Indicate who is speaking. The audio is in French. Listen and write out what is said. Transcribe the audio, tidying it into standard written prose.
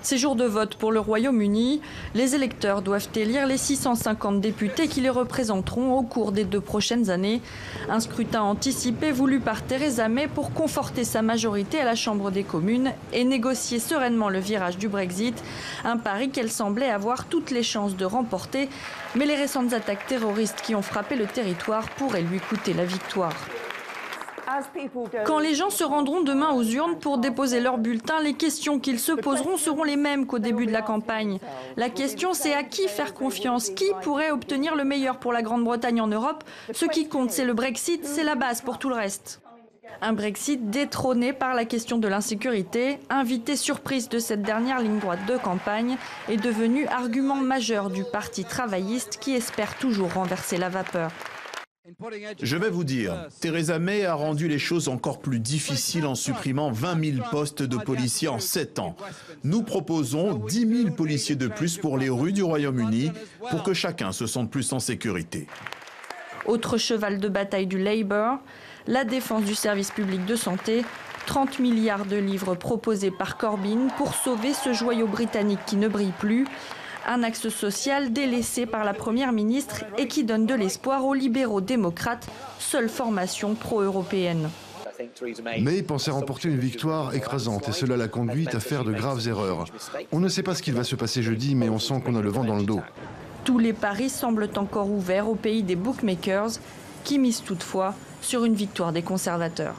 Speaker 1: C'est jour de vote pour le Royaume-Uni. Les électeurs doivent élire les 650 députés qui les représenteront au cours des 2 prochaines années. Un scrutin anticipé voulu par Theresa May pour conforter sa majorité à la Chambre des communes et négocier sereinement le virage du Brexit. Un pari qu'elle semblait avoir toutes les chances de remporter. Mais les récentes attaques terroristes qui ont frappé le territoire pourraient lui coûter la victoire. Quand les gens se rendront demain aux urnes pour déposer leur bulletin, les questions qu'ils se poseront seront les mêmes qu'au début de la campagne. La question, c'est à qui faire confiance? Qui pourrait obtenir le meilleur pour la Grande-Bretagne en Europe? Ce qui compte, c'est le Brexit, c'est la base pour tout le reste. Un Brexit détrôné par la question de l'insécurité, invité surprise de cette dernière ligne droite de campagne, est devenu argument majeur du Parti travailliste qui espère toujours renverser la vapeur.
Speaker 2: Je vais vous dire, Theresa May a rendu les choses encore plus difficiles en supprimant 20 000 postes de policiers en 7 ans. Nous proposons 10 000 policiers de plus pour les rues du Royaume-Uni pour que chacun se sente plus en sécurité.
Speaker 1: Autre cheval de bataille du Labour, la défense du service public de santé. 30 milliards de livres proposés par Corbyn pour sauver ce joyau britannique qui ne brille plus. Un axe social délaissé par la Première ministre et qui donne de l'espoir aux libéraux démocrates, seule formation pro-européenne.
Speaker 3: May pensait remporter une victoire écrasante et cela l'a conduite à faire de graves erreurs. On ne sait pas ce qu'il va se passer jeudi, mais on sent qu'on a le vent dans le dos.
Speaker 1: Tous les paris semblent encore ouverts au pays des bookmakers qui misent toutefois sur une victoire des conservateurs.